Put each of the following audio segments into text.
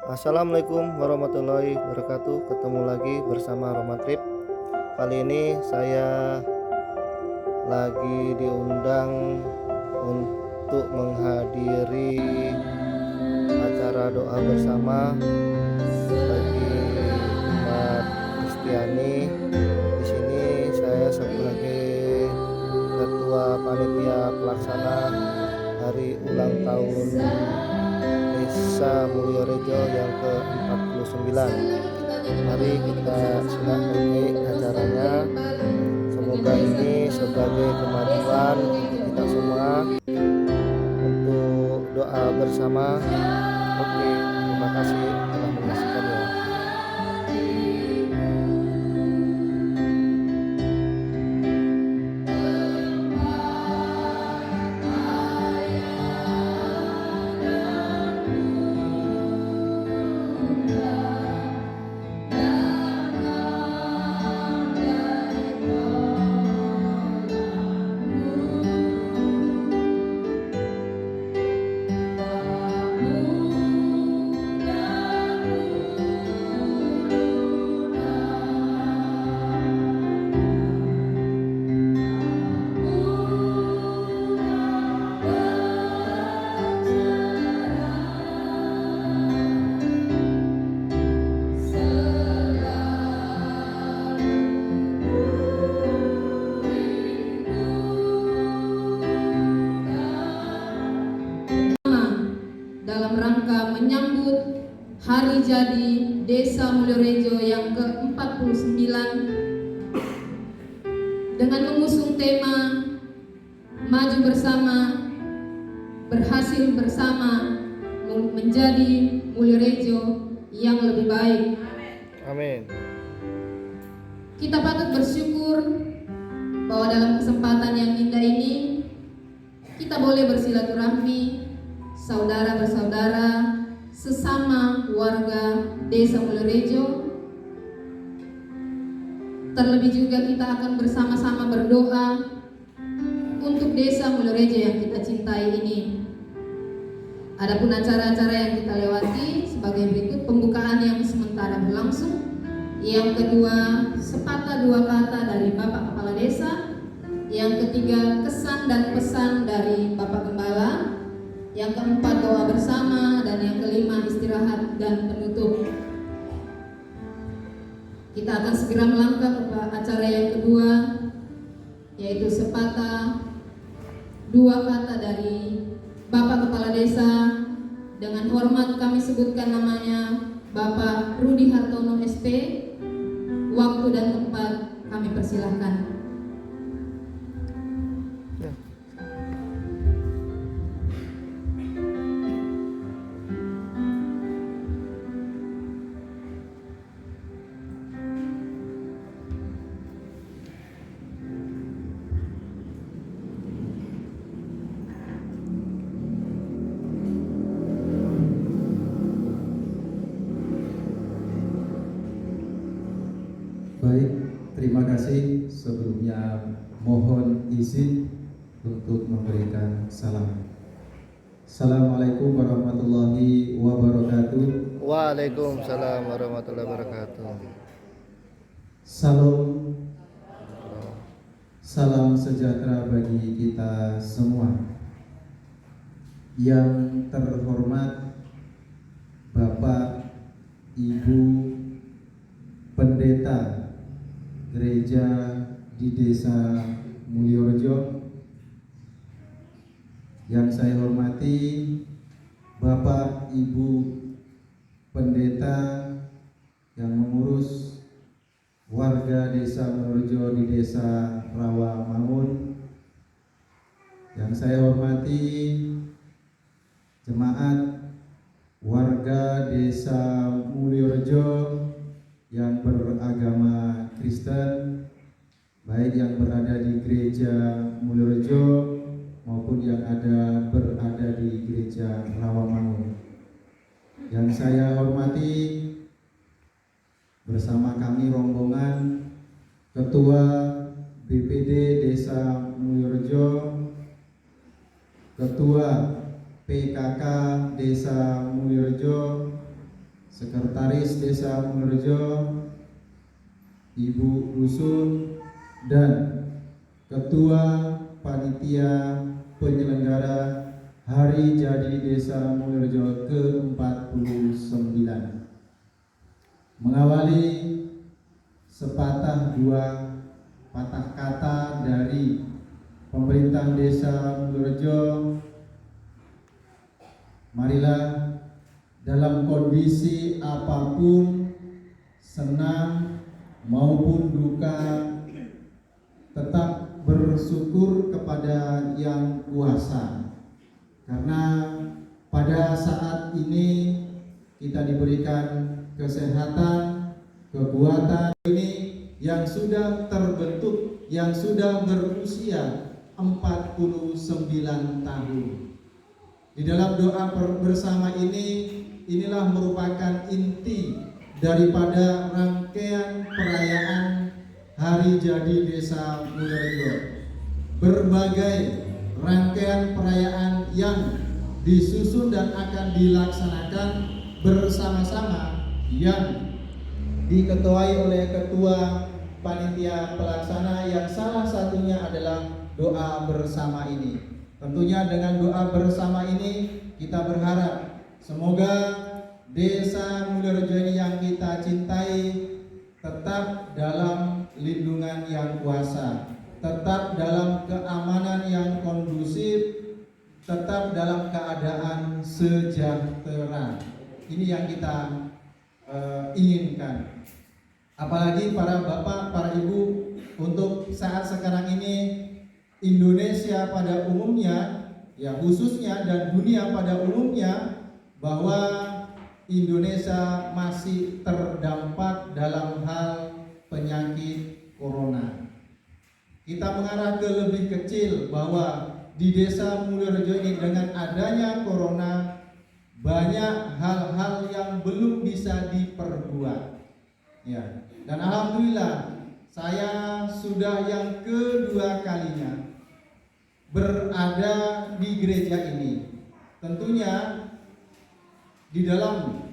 Assalamualaikum warahmatullahi wabarakatuh. Ketemu lagi bersama Roman Trip. Kali ini saya lagi diundang untuk menghadiri acara doa bersama bagi umat Kristiani. Di sini saya sebagai ketua panitia pelaksana hari ulang tahun Desa Mulyorejo yang ke-49. Mari kita silaturahmi acaranya. Semoga ini sebagai kemajuan untuk kita semua, untuk doa bersama. Oke, terima kasih telah menyaksikannya. Dalam rangka menyambut hari jadi Desa Mulyorejo yang ke-49 dengan mengusung tema Maju Bersama, Berhasil Bersama, menjadi Mulyorejo yang lebih baik. Amin. Kita patut bersyukur bahwa dalam kesempatan yang indah ini kita boleh bersilaturahmi saudara bersaudara sesama warga Desa Mulyorejo. Terlebih juga kita akan bersama-sama berdoa untuk Desa Mulyorejo yang kita cintai ini. Adapun acara-acara yang kita lewati sebagai berikut: pembukaan yang sementara berlangsung, yang kedua sepatah dua kata dari Bapak Kepala Desa, yang ketiga kesan dan pesan dari Bapak Gembala, yang keempat doa bersama, dan yang kelima istirahat dan penutup. Kita akan segera melangkah ke acara yang kedua, yaitu sepatah dua kata dari Bapak Kepala Desa. Dengan hormat kami sebutkan namanya Bapak Rudi Hartono SP. Waktu dan tempat kami persilahkan. Baik, terima kasih. Sebelumnya mohon izin untuk memberikan salam. Assalamualaikum warahmatullahi wabarakatuh. Waalaikumsalam warahmatullahi wabarakatuh. Salam sejahtera bagi kita semua. Yang terhormat Bapak, Ibu Pendeta Gereja di Desa Mulyorejo, yang saya hormati Bapak Ibu Pendeta yang mengurus warga Desa Mulyorejo di Desa Rawamangun, yang saya hormati jemaat warga Desa Mulyorejo yang beragama Kristen, baik yang berada di Gereja Mulyorejo maupun yang berada di Gereja Rawamangun. Yang saya hormati bersama kami rombongan Ketua BPD Desa Mulyorejo, Ketua PKK Desa Mulyorejo, Sekretaris Desa Mulyorejo, Ibu Dusun, dan Ketua Panitia Penyelenggara Hari Jadi Desa Mulyorejo ke-49. Mengawali sepatah dua patah kata dari pemerintah Desa Mulyorejo, marilah dalam kondisi apapun, senang maupun duka, tetap bersyukur kepada Yang Kuasa. Karena pada saat ini kita diberikan kesehatan, kekuatan ini yang sudah terbentuk, yang sudah berusia 49 tahun. Di dalam doa bersama ini, inilah merupakan inti daripada rangkaian perayaan Hari Jadi Desa Mulyorejo. Berbagai rangkaian perayaan yang disusun dan akan dilaksanakan bersama-sama yang diketuai oleh Ketua Panitia Pelaksana, yang salah satunya adalah doa bersama ini. Tentunya dengan doa bersama ini kita berharap semoga Desa Mulyorejo ini yang kita cintai tetap dalam lindungan Yang Kuasa, tetap dalam keamanan yang kondusif, tetap dalam keadaan sejahtera. Ini yang kita inginkan. Apalagi para bapak, para ibu, untuk saat sekarang ini Indonesia pada umumnya, ya khususnya, dan dunia pada umumnya, bahwa Indonesia masih terdampak dalam hal penyakit corona. Kita mengarah ke lebih kecil bahwa di Desa Mulyorejo ini dengan adanya corona banyak hal-hal yang belum bisa diperbuat. Ya, dan alhamdulillah saya sudah yang kedua kalinya berada di gereja ini. Tentunya di dalam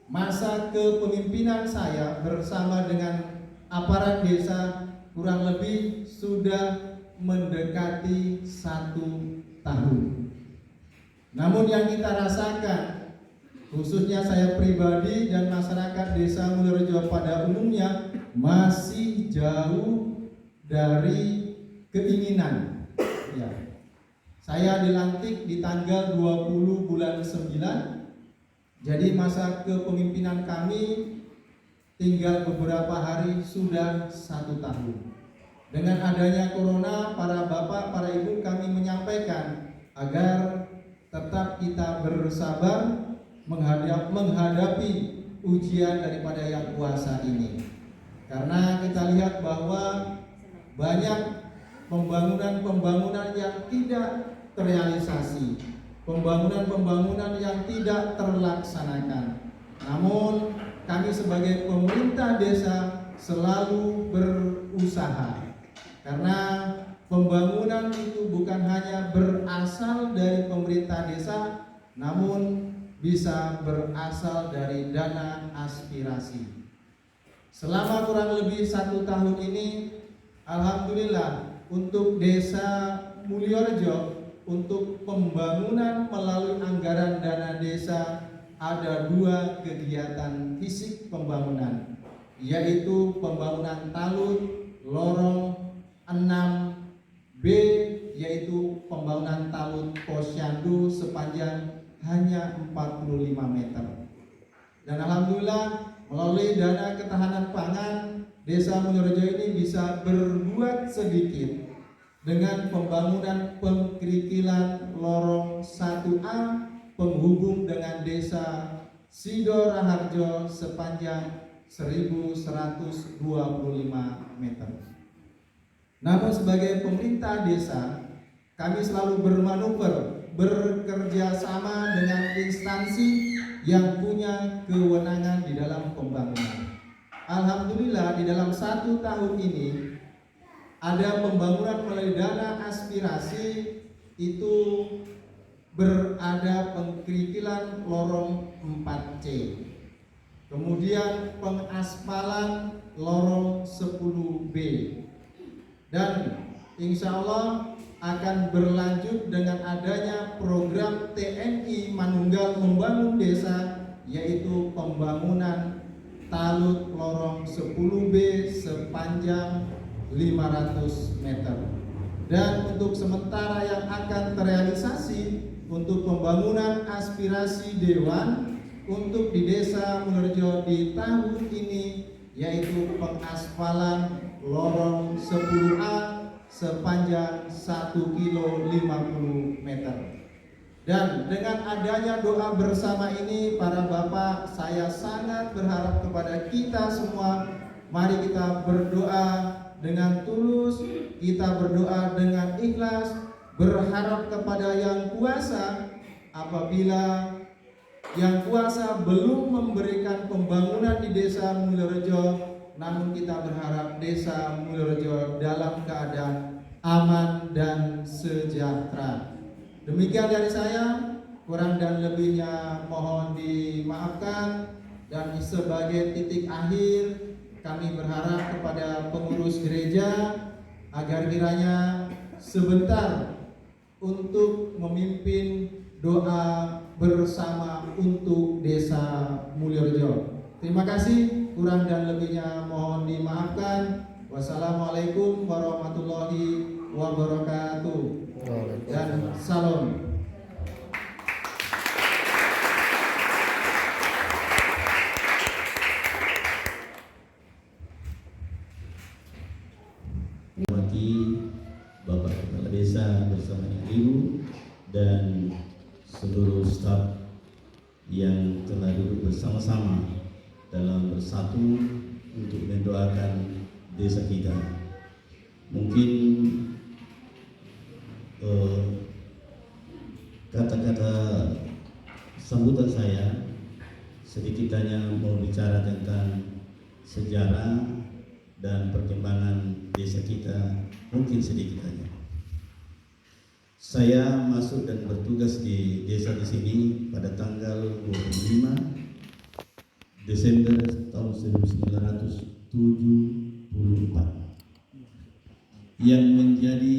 masa kepemimpinan saya bersama dengan aparat desa kurang lebih sudah mendekati 1 tahun. Namun yang kita rasakan, khususnya saya pribadi dan masyarakat Desa Mulyorejo pada umumnya, masih jauh dari keinginan. Ya. Saya dilantik di tanggal 20 bulan 9. Jadi masa kepemimpinan kami tinggal beberapa hari sudah 1 tahun. Dengan adanya corona, para bapak, para ibu, kami menyampaikan agar tetap kita bersabar menghadapi ujian daripada Yang Kuasa ini. Karena kita lihat bahwa banyak pembangunan-pembangunan yang tidak terrealisasi, pembangunan-pembangunan yang tidak terlaksanakan. Namun kami sebagai pemerintah desa selalu berusaha, karena pembangunan itu bukan hanya berasal dari pemerintah desa, namun bisa berasal dari dana aspirasi. Selama kurang lebih 1 tahun ini, alhamdulillah untuk Desa Mulyorejo, untuk pembangunan melalui anggaran dana desa ada 2 kegiatan fisik pembangunan, yaitu pembangunan talut lorong 6B, yaitu pembangunan talut posyandu sepanjang hanya 45 meter. Dan alhamdulillah melalui dana ketahanan pangan, Desa Mulyorejo ini bisa berbuat sedikit dengan pembangunan pengkerikilan lorong 1A penghubung dengan Desa Sidoraharjo sepanjang 1125 meter. Namun sebagai pemerintah desa, kami selalu bermanuver, bekerja sama dengan instansi yang punya kewenangan di dalam pembangunan. Alhamdulillah di dalam 1 tahun ini ada pembangunan melalui dana aspirasi, itu berada pengkerikilan lorong 4C. kemudian pengaspalan lorong 10B, dan insya Allah akan berlanjut dengan adanya program TNI Manunggal Membangun Desa, yaitu pembangunan talut lorong 10B sepanjang 500 meter. Dan untuk sementara yang akan terrealisasi untuk pembangunan aspirasi Dewan untuk di Desa Mulyorejo di tahun ini, yaitu pengaspalan lorong 10A sepanjang 1 kilo 50 meter. Dan dengan adanya doa bersama ini, para bapak, saya sangat berharap kepada kita semua, mari kita berdoa dengan tulus, kita berdoa dengan ikhlas, berharap kepada Yang Kuasa. Apabila Yang Kuasa belum memberikan pembangunan di Desa Mulyorejo, namun kita berharap Desa Mulyorejo dalam keadaan aman dan sejahtera. Demikian dari saya, kurang dan lebihnya mohon dimaafkan. Dan sebagai titik akhir, kami berharap kepada pengurus gereja agar kiranya sebentar untuk memimpin doa bersama untuk Desa Mulyorejo. Terima kasih, kurang dan lebihnya mohon dimaafkan. Wassalamualaikum warahmatullahi wabarakatuh. Dan salam. Hormati Bapak Kepala Desa bersama Ibu dan seluruh staf yang telah duduk bersama-sama dalam bersatu untuk mendoakan desa kita. Mungkin kata-kata sambutan saya sedikit hanya mau bicara tentang sejarah dan perkembangan desa kita, mungkin sedikit hanya. Saya masuk dan bertugas di desa di sini pada tanggal 25 Desember tahun 1974. Yang menjadi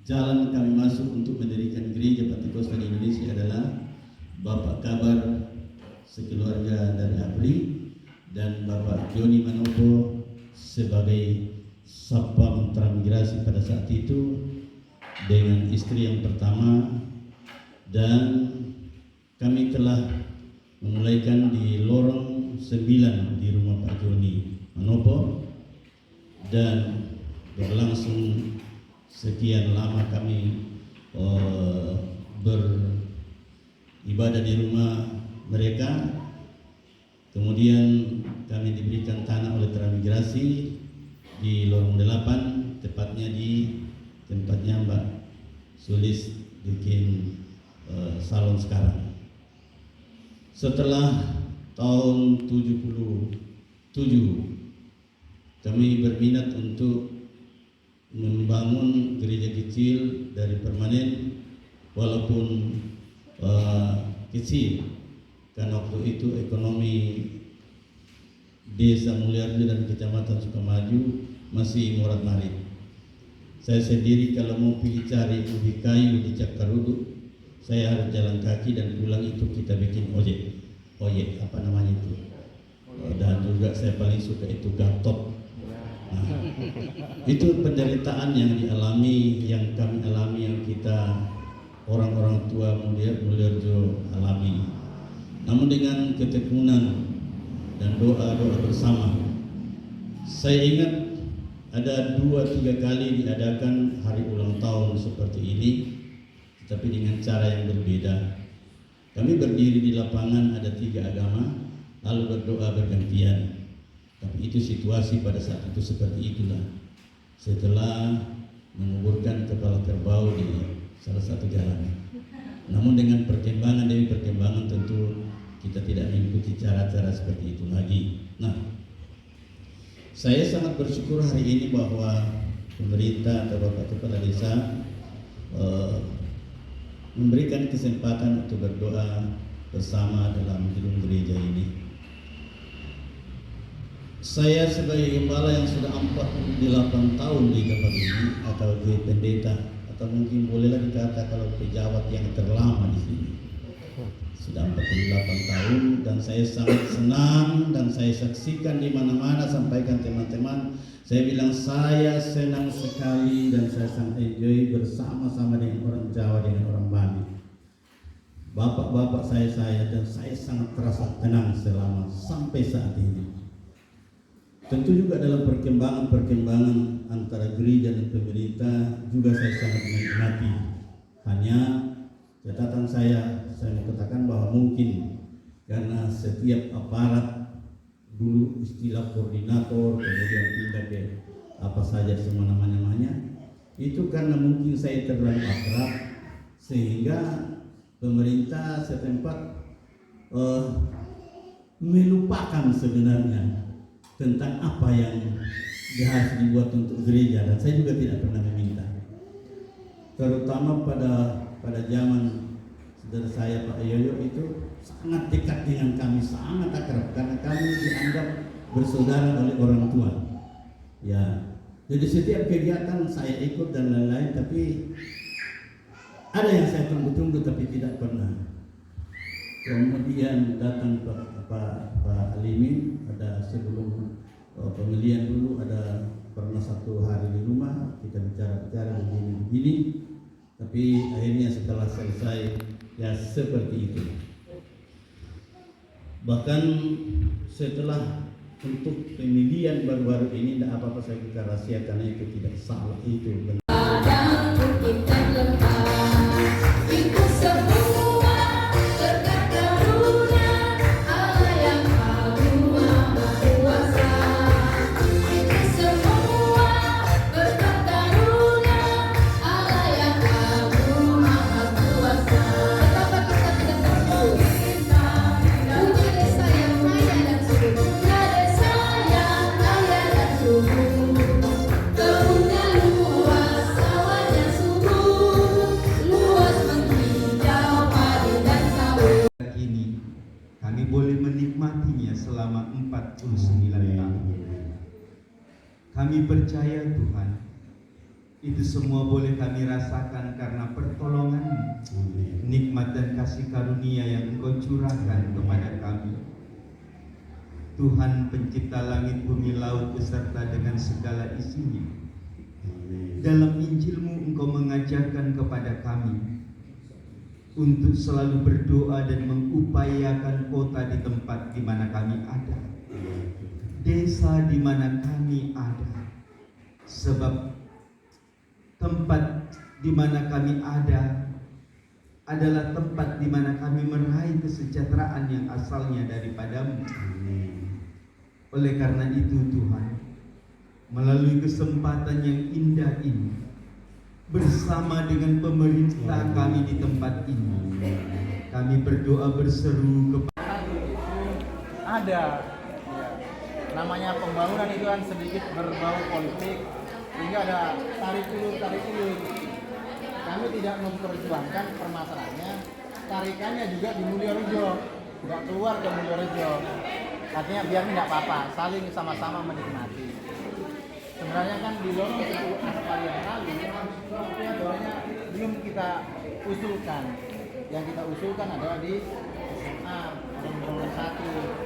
jalan kami masuk untuk mendirikan gereja Pentakosta di Indonesia adalah Bapak Kabar sekeluarga dari APRI dan Bapak Joni Manopo sebagai Satpam Transmigrasi pada saat itu dengan istri yang pertama, dan kami telah memulaikan di lorong 9 di rumah Pak Joni Manopo, dan berlangsung sekian lama kami beribadah di rumah mereka. Kemudian kami diberikan tanah oleh Transmigrasi di lorong 8, tepatnya di tempatnya Mbak Sulis bikin salon sekarang. Setelah tahun 77 kami berminat untuk membangun gereja kecil dari permanen, walaupun kecil, karena waktu itu ekonomi Desa Mulyorejo dan Kecamatan Sukamaju masih morat-marit. Saya sendiri kalau mau pergi cari ubi kayu di Cakaruduk, saya harus jalan kaki, dan pulang itu kita bikin oyek apa namanya itu, dan juga saya paling suka itu gatot. Nah, itu penderitaan yang dialami, yang kami alami, yang kita orang-orang tua Mulyorejo alami. Namun dengan ketekunan dan doa-doa bersama, saya ingat ada 2-3 kali diadakan hari ulang tahun seperti ini, tetapi dengan cara yang berbeda. Kami berdiri di lapangan, ada 3 agama, lalu berdoa bergantian. Tapi itu situasi pada saat itu seperti itulah. Setelah menguburkan kepala kerbau di salah satu jalan. Namun dengan perkembangan demi perkembangan tentu kita tidak mengikuti cara-cara seperti itu lagi. Nah, saya sangat bersyukur hari ini bahwa pemerintah atau Bapak Kepala Desa memberikan kesempatan untuk berdoa bersama dalam gedung gereja ini. Saya sebagai gembala yang sudah 48 tahun di tempat ini atau di pendeta atau mungkin bolehlah dikata kalau pejabat yang terlama di sini. Sudah 48 tahun dan saya sangat senang dan saya saksikan di mana-mana sampaikan teman-teman. Saya bilang saya senang sekali dan saya sangat enjoy bersama-sama dengan orang Jawa dengan orang Bali. Bapak-bapak saya dan saya sangat terasa tenang selama sampai saat ini. Tentu juga dalam perkembangan antara gereja dan pemerintah juga saya sangat menikmati. Hanya catatan saya mau katakan bahwa mungkin karena setiap aparat dulu istilah koordinator kemudian pindah ke apa saja semua namanya itu karena mungkin saya terlalu akrab sehingga pemerintah setempat melupakan sebenarnya tentang apa yang harus dibuat untuk gereja dan saya juga tidak pernah meminta. Terutama pada zaman saudara saya Pak Yoyo itu sangat dekat dengan kami, sangat akrab karena kami dianggap bersaudara oleh orang tua. Ya, jadi setiap kegiatan saya ikut dan lain-lain, tapi ada yang saya tunggu-tunggu tapi tidak pernah. Kemudian datang Pak Alimin, ada sebelum pemilihan dulu ada pernah satu hari di rumah kita bicara begini, tapi akhirnya setelah selesai ya seperti itu. Bahkan setelah untuk pemilihan baru-baru ini tidak apa-apa saya kita rahasiakan itu tidak salah itu benar. Selama 49 tahun. Kami percaya Tuhan, itu semua boleh kami rasakan karena pertolongan, nikmat dan kasih karunia yang Engkau curahkan kepada kami. Tuhan pencipta langit, bumi, laut beserta dengan segala isinya. Dalam Injil-Mu Engkau mengajarkan kepada kami untuk selalu berdoa dan mengupayakan kota di tempat di mana kami ada, desa di mana kami ada, sebab tempat di mana kami ada adalah tempat di mana kami meraih kesejahteraan yang asalnya daripada-Mu. Oleh karena itu Tuhan, melalui kesempatan yang indah ini, bersama dengan pemerintah kami di tempat ini, kami berdoa berseru kepada ada ya, namanya pembangunan itu kan sedikit berbau politik sehingga ada tarik ulur. Kami tidak memperjuangkan permasalahannya, tarikannya juga di Mulyorejo, tidak keluar ke Mulyorejo. Artinya biar tidak apa-apa, saling sama-sama menikmati. Sebenarnya kan di lorong itu aspal yang lalu itu adanya belum kita usulkan. Yang kita usulkan adalah di SMA nomor 1